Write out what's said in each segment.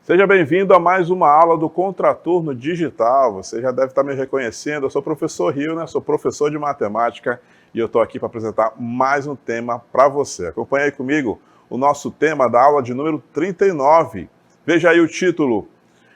Seja bem-vindo a mais uma aula do Contraturno Digital. Você já deve estar me reconhecendo, eu sou o professor Rio, né? Sou professor de matemática e eu estou aqui para apresentar mais um tema para você. Acompanhe aí comigo o nosso tema da aula de número 39. Veja aí o título: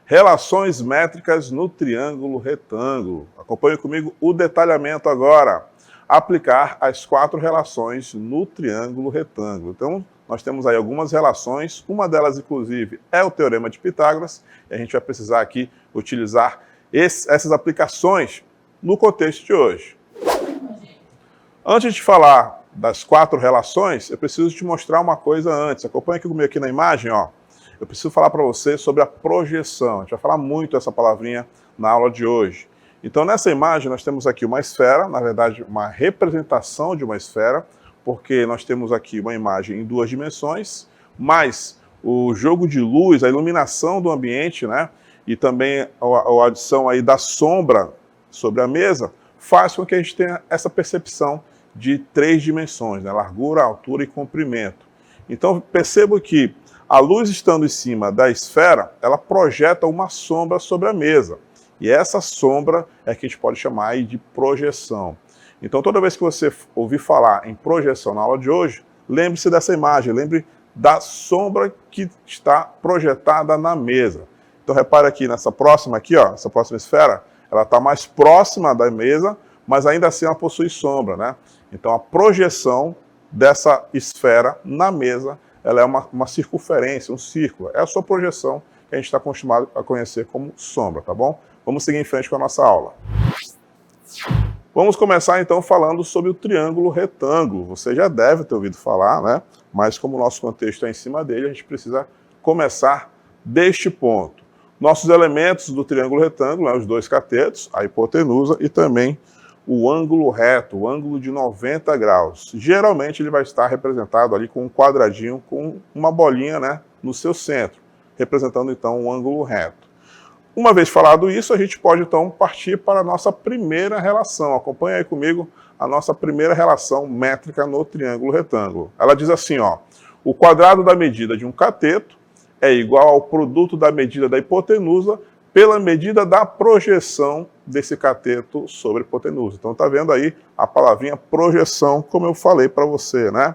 Relações métricas no triângulo retângulo. Acompanhe comigo o detalhamento agora. Aplicar as 4 relações no triângulo retângulo. Então, nós temos aí algumas relações, uma delas, inclusive, é o Teorema de Pitágoras, e a gente vai precisar aqui utilizar essas aplicações no contexto de hoje. Antes de falar das 4 relações, eu preciso te mostrar uma coisa antes. Acompanha aqui comigo aqui na imagem, ó. Eu preciso falar para você sobre a projeção. A gente vai falar muito essa palavrinha na aula de hoje. Então, nessa imagem, nós temos aqui uma esfera, na verdade, uma representação de uma esfera, porque nós temos aqui uma imagem em 2 dimensões, mas o jogo de luz, a iluminação do ambiente, né, e também a adição aí da sombra sobre a mesa, faz com que a gente tenha essa percepção de 3 dimensões, né, largura, altura e comprimento. Então, percebo que a luz estando em cima da esfera, ela projeta uma sombra sobre a mesa. E essa sombra é que a gente pode chamar aí de projeção. Então, toda vez que você ouvir falar em projeção na aula de hoje, lembre-se dessa imagem, lembre da sombra que está projetada na mesa. Então, repare aqui nessa próxima aqui, ó, essa próxima esfera, ela está mais próxima da mesa, mas ainda assim ela possui sombra, né? Então, a projeção dessa esfera na mesa, ela é uma circunferência, um círculo. É a sua projeção que a gente está acostumado a conhecer como sombra, tá bom? Vamos seguir em frente com a nossa aula. Vamos começar então falando sobre o triângulo retângulo. Você já deve ter ouvido falar, né? Mas como o nosso contexto é em cima dele, a gente precisa começar deste ponto. Nossos elementos do triângulo retângulo, né, os 2 catetos, a hipotenusa e também o ângulo reto, o ângulo de 90 graus. Geralmente ele vai estar representado ali com um quadradinho com uma bolinha, né, no seu centro, representando então o ângulo reto. Uma vez falado isso, a gente pode então partir para a nossa primeira relação. Acompanha aí comigo a nossa primeira relação métrica no triângulo retângulo. Ela diz assim, ó: o quadrado da medida de um cateto é igual ao produto da medida da hipotenusa pela medida da projeção desse cateto sobre a hipotenusa. Então tá vendo aí a palavrinha projeção, como eu falei para você, né?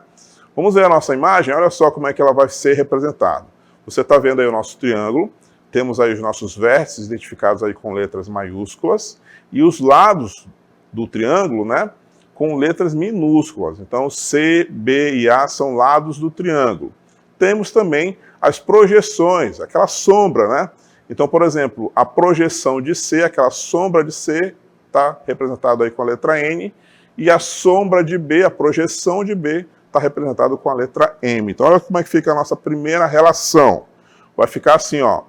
Vamos ver a nossa imagem, olha só como é que ela vai ser representada. Você está vendo aí o nosso triângulo. Temos aí os nossos vértices identificados aí com letras maiúsculas e os lados do triângulo, né, com letras minúsculas. Então, C, B e A são lados do triângulo. Temos também as projeções, aquela sombra, né? Então, por exemplo, a projeção de C, aquela sombra de C, está representada aí com a letra N, e a sombra de B, a projeção de B, está representada com a letra M. Então, olha como é que fica a nossa primeira relação. Vai ficar assim, ó.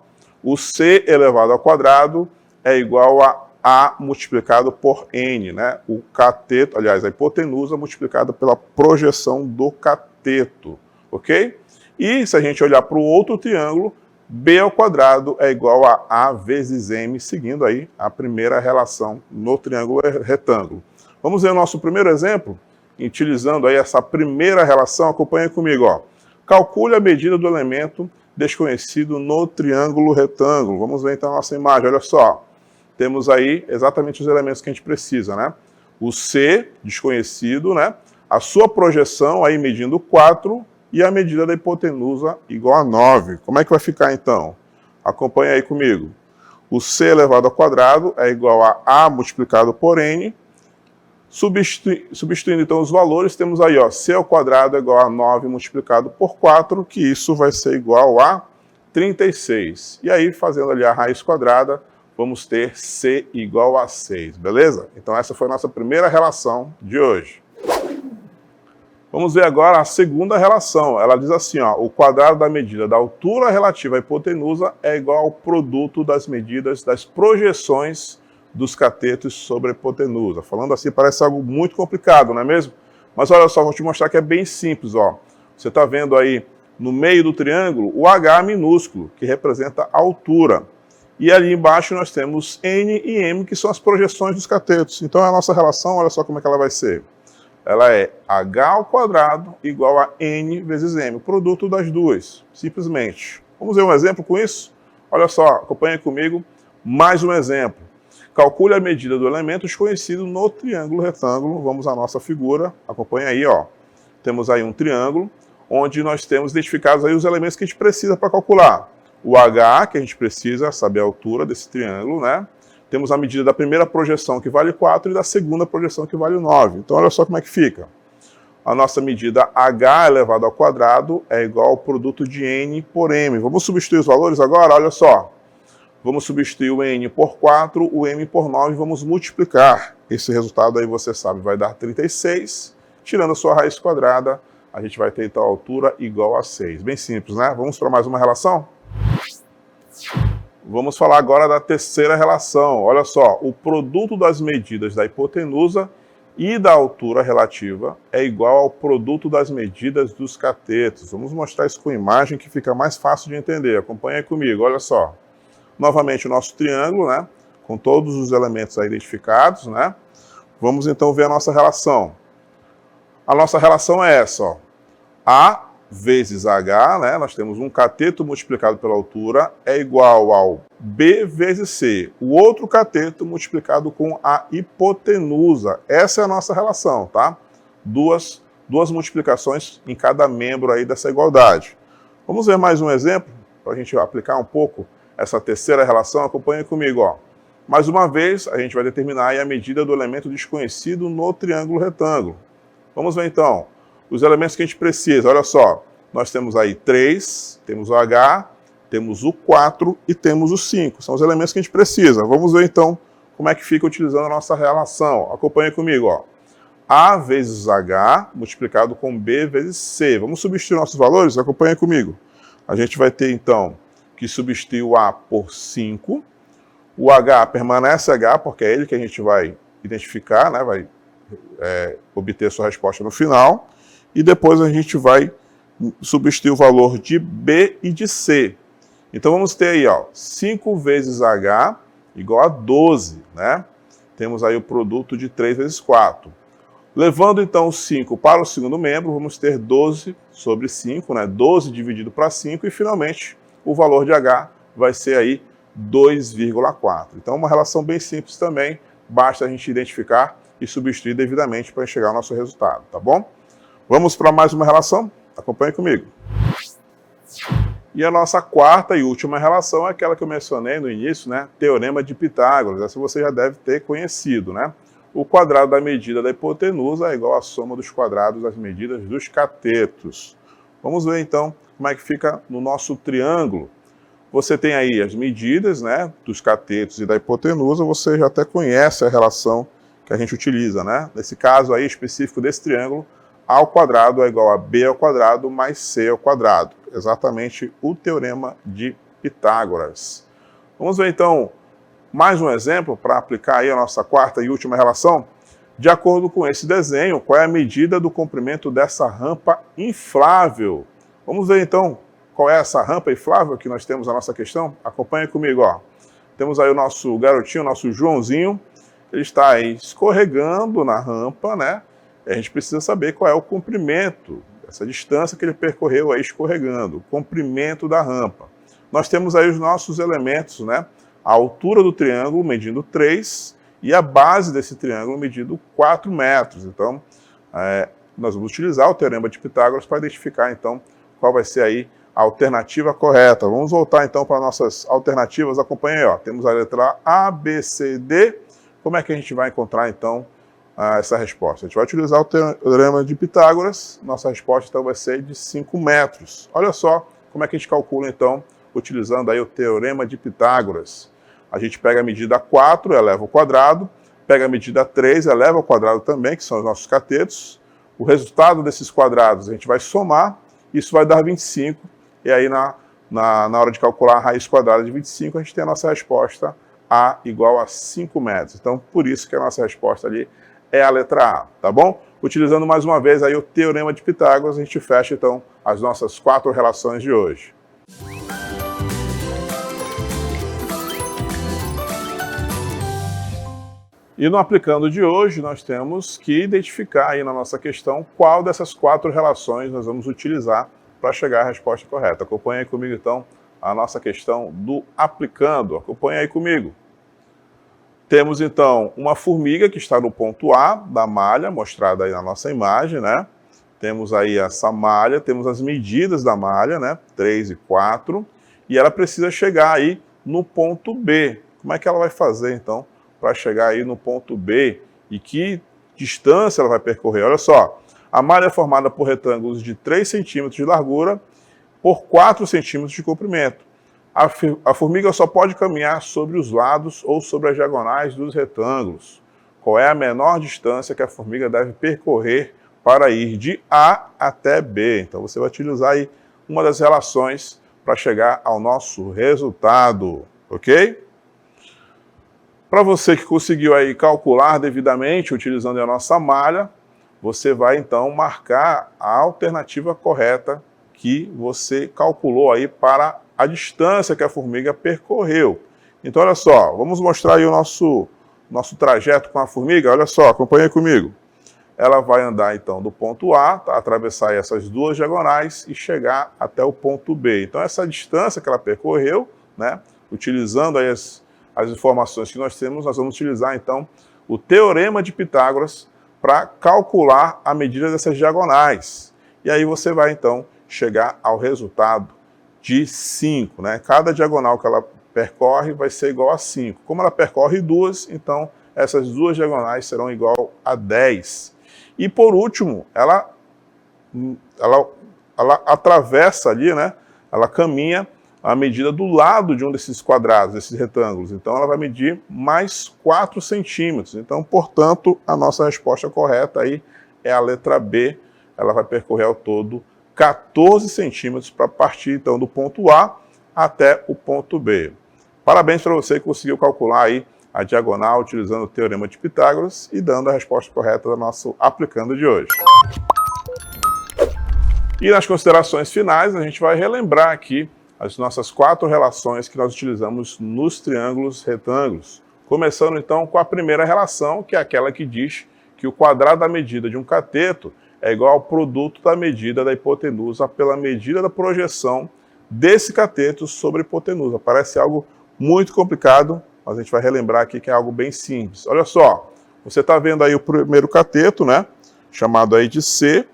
O C elevado ao quadrado é igual a multiplicado por N, né? O cateto, aliás, a hipotenusa multiplicada pela projeção do cateto, ok? E se a gente olhar para o outro triângulo, B ao quadrado é igual a A vezes M, seguindo aí a primeira relação no triângulo retângulo. Vamos ver o nosso primeiro exemplo, utilizando aí essa primeira relação. Acompanha comigo, ó. Calcule a medida do elemento desconhecido no triângulo retângulo. Vamos ver então a nossa imagem, olha só. Temos aí exatamente os elementos que a gente precisa, né? O C, desconhecido, né? A sua projeção aí medindo 4 e a medida da hipotenusa igual a 9. Como é que vai ficar então? Acompanha aí comigo. O C elevado ao quadrado é igual a A multiplicado por N. Substituindo então os valores, temos aí, ó, C ao quadrado é igual a 9 multiplicado por 4, que isso vai ser igual a 36. E aí, fazendo ali a raiz quadrada, vamos ter C igual a 6, beleza? Então essa foi a nossa primeira relação de hoje. Vamos ver agora a segunda relação. Ela diz assim, ó, o quadrado da medida da altura relativa à hipotenusa é igual ao produto das medidas das projeções dos catetos sobre a hipotenusa. Falando assim parece algo muito complicado, não é mesmo? Mas olha só, vou te mostrar que é bem simples, ó. Você está vendo aí no meio do triângulo o H minúsculo, que representa a altura. E ali embaixo nós temos N e M, que são as projeções dos catetos. Então a nossa relação, olha só como é que ela vai ser. Ela é H ao quadrado igual a N vezes M, o produto das duas, simplesmente. Vamos ver um exemplo com isso? Olha só, acompanhe comigo mais um exemplo. Calcule a medida do elemento desconhecido no triângulo retângulo. Vamos à nossa figura, acompanhe aí, ó. Temos aí um triângulo, onde nós temos identificados aí os elementos que a gente precisa para calcular. O H, que a gente precisa saber a altura desse triângulo, né? Temos a medida da primeira projeção, que vale 4, e da segunda projeção, que vale 9. Então, olha só como é que fica. A nossa medida H elevado ao quadrado é igual ao produto de N por M. Vamos substituir os valores agora? Olha só. Vamos substituir o N por 4, o M por 9, e vamos multiplicar. Esse resultado aí, você sabe, vai dar 36. Tirando a sua raiz quadrada, a gente vai ter então a altura igual a 6. Bem simples, né? Vamos para mais uma relação? Vamos falar agora da terceira relação. Olha só, o produto das medidas da hipotenusa e da altura relativa é igual ao produto das medidas dos catetos. Vamos mostrar isso com imagem que fica mais fácil de entender. Acompanhe aí comigo, olha só. Novamente o nosso triângulo, né? Com todos os elementos aí identificados, né? Vamos então ver a nossa relação. A nossa relação é essa, ó. A vezes H, né? Nós temos um cateto multiplicado pela altura é igual ao B vezes C. O outro cateto multiplicado com a hipotenusa. Essa é a nossa relação, tá? Duas multiplicações em cada membro aí dessa igualdade. Vamos ver mais um exemplo, para a gente aplicar um pouco essa terceira relação. Acompanhe comigo, ó. Mais uma vez, a gente vai determinar aí a medida do elemento desconhecido no triângulo retângulo. Vamos ver então os elementos que a gente precisa. Olha só, nós temos aí 3, temos o H, temos o 4 e temos o 5. São os elementos que a gente precisa. Vamos ver então como é que fica utilizando a nossa relação. Acompanhe comigo, ó. A vezes H multiplicado com B vezes C. Vamos substituir nossos valores? Acompanhe comigo. A gente vai ter então que substituir o A por 5. O H permanece H, porque é ele que a gente vai identificar, né? Vai obter a sua resposta no final. E depois a gente vai substituir o valor de B e de C. Então vamos ter aí, ó, 5 vezes H igual a 12, né? Temos aí o produto de 3 vezes 4. Levando então o 5 para o segundo membro, vamos ter 12 sobre 5, né? 12 dividido para 5 e finalmente o valor de H vai ser aí 2,4. Então uma relação bem simples também, basta a gente identificar e substituir devidamente para chegar ao nosso resultado, tá bom? Vamos para mais uma relação? Acompanhe comigo. E a nossa quarta e última relação é aquela que eu mencionei no início, né? Teorema de Pitágoras. Essa você já deve ter conhecido, né? O quadrado da medida da hipotenusa é igual à soma dos quadrados das medidas dos catetos. Vamos ver então como é que fica no nosso triângulo. Você tem aí as medidas, né, dos catetos e da hipotenusa, você já até conhece a relação que a gente utiliza, né? Nesse caso aí específico desse triângulo, A ao quadrado é igual a B ao quadrado mais C ao quadrado. Exatamente o teorema de Pitágoras. Vamos ver então mais um exemplo para aplicar aí a nossa quarta e última relação. De acordo com esse desenho, qual é a medida do comprimento dessa rampa inflável? Vamos ver então qual é essa rampa inflável que nós temos na nossa questão? Acompanhe comigo, ó. Temos aí o nosso garotinho, o nosso Joãozinho. Ele está aí escorregando na rampa, né? A gente precisa saber qual é o comprimento, essa distância que ele percorreu aí escorregando, o comprimento da rampa. Nós temos aí os nossos elementos, né? A altura do triângulo medindo 3 e a base desse triângulo medindo 4 metros. Então, nós vamos utilizar o teorema de Pitágoras para identificar, então, qual vai ser aí a alternativa correta. Vamos voltar, então, para nossas alternativas. Acompanhe aí, ó. Temos a letra A, B, C, D. Como é que a gente vai encontrar, então, essa resposta? A gente vai utilizar o teorema de Pitágoras. Nossa resposta, então, vai ser de 5 metros. Olha só como é que a gente calcula, então, utilizando aí o teorema de Pitágoras. A gente pega a medida 4, eleva ao quadrado, pega a medida 3, eleva ao quadrado também, que são os nossos catetos. O resultado desses quadrados a gente vai somar, isso vai dar 25, e aí na hora de calcular a raiz quadrada de 25, a gente tem a nossa resposta A igual a 5 metros. Então, por isso que a nossa resposta ali é a letra A, tá bom? Utilizando mais uma vez aí o teorema de Pitágoras, a gente fecha então as nossas 4 relações de hoje. E no aplicando de hoje, nós temos que identificar aí na nossa questão qual dessas 4 relações nós vamos utilizar para chegar à resposta correta. Acompanhe aí comigo então a nossa questão do aplicando. Acompanhe aí comigo. Temos então uma formiga que está no ponto A da malha, mostrada aí na nossa imagem, né? Temos aí essa malha, temos as medidas da malha, né? 3 e 4, e ela precisa chegar aí no ponto B. Como é que ela vai fazer então para chegar aí no ponto B? E que distância ela vai percorrer? Olha só, a malha é formada por retângulos de 3 centímetros de largura por 4 centímetros de comprimento. A formiga só pode caminhar sobre os lados ou sobre as diagonais dos retângulos. Qual é a menor distância que a formiga deve percorrer para ir de A até B? Então você vai utilizar aí uma das relações para chegar ao nosso resultado, ok? Para você que conseguiu aí calcular devidamente utilizando a nossa malha, você vai então marcar a alternativa correta que você calculou aí para a distância que a formiga percorreu. Então, olha só, vamos mostrar aí o nosso trajeto com a formiga. Olha só, acompanha comigo. Ela vai andar, então, do ponto A, tá, atravessar essas duas diagonais e chegar até o ponto B. Então, essa distância que ela percorreu, né, utilizando aí as informações que nós temos, nós vamos utilizar, então, o Teorema de Pitágoras para calcular a medida dessas diagonais. E aí você vai, então, chegar ao resultado de 5, né? Cada diagonal que ela percorre vai ser igual a 5. Como ela percorre 2, então essas duas diagonais serão igual a 10. E por último, ela atravessa ali, né? Ela caminha a medida do lado de um desses quadrados, desses retângulos. Então ela vai medir mais 4 centímetros. Então, portanto, a nossa resposta correta aí é a letra B. Ela vai percorrer ao todo 14 centímetros para partir, então, do ponto A até o ponto B. Parabéns para você que conseguiu calcular aí a diagonal utilizando o Teorema de Pitágoras e dando a resposta correta do nosso aplicando de hoje. E nas considerações finais, a gente vai relembrar aqui as nossas 4 relações que nós utilizamos nos triângulos retângulos. Começando, então, com a primeira relação, que é aquela que diz que o quadrado da medida de um cateto é igual ao produto da medida da hipotenusa pela medida da projeção desse cateto sobre a hipotenusa. Parece algo muito complicado, mas a gente vai relembrar aqui que é algo bem simples. Olha só, você está vendo aí o primeiro cateto, né? Chamado aí de C.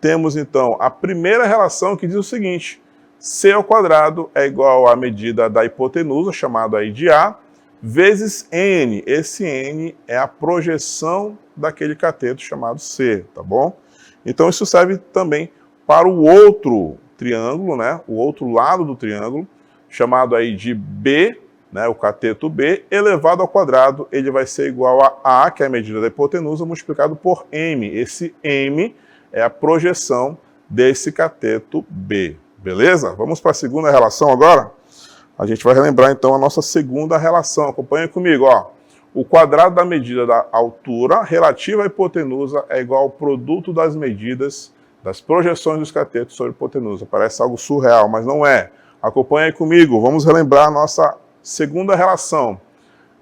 Temos então a primeira relação que diz o seguinte: C ao quadrado é igual à medida da hipotenusa, chamado aí de A, vezes N. Esse N é a projeção daquele cateto chamado C, tá bom? Então isso serve também para o outro triângulo, né? O outro lado do triângulo, chamado aí de B, né? O cateto B, elevado ao quadrado, ele vai ser igual a A, que é a medida da hipotenusa, multiplicado por M. Esse M é a projeção desse cateto B, beleza? Vamos para a segunda relação agora? A gente vai relembrar então a nossa segunda relação. Acompanha comigo, ó. O quadrado da medida da altura relativa à hipotenusa é igual ao produto das medidas das projeções dos catetos sobre a hipotenusa. Parece algo surreal, mas não é. Acompanha aí comigo, vamos relembrar a nossa segunda relação.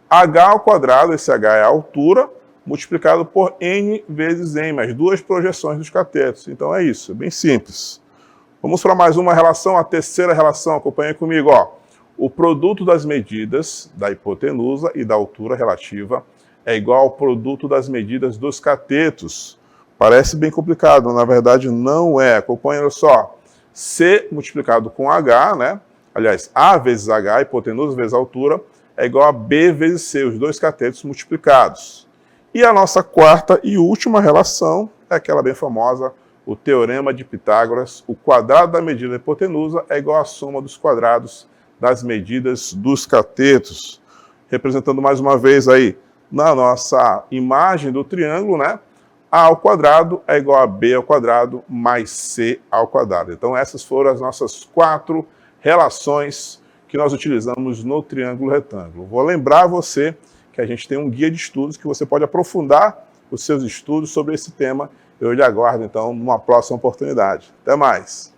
H ao quadrado, esse H é a altura, multiplicado por N vezes M, as duas projeções dos catetos. Então é isso, é bem simples. Vamos para mais uma relação, a terceira relação. Acompanha comigo, ó. O produto das medidas da hipotenusa e da altura relativa é igual ao produto das medidas dos catetos. Parece bem complicado, na verdade não é. Acompanha só. C multiplicado com H, né? Aliás, A vezes H, hipotenusa vezes altura, é igual a B vezes C, os dois catetos multiplicados. E a nossa quarta e última relação é aquela bem famosa, o Teorema de Pitágoras. O quadrado da medida da hipotenusa é igual à soma dos quadrados das medidas dos catetos. Representando mais uma vez aí na nossa imagem do triângulo, né? A ao quadrado é igual a B ao quadrado mais C ao quadrado. Então essas foram as nossas 4 relações que nós utilizamos no triângulo retângulo. Vou lembrar você que a gente tem um guia de estudos que você pode aprofundar os seus estudos sobre esse tema. Eu lhe aguardo então numa próxima oportunidade. Até mais!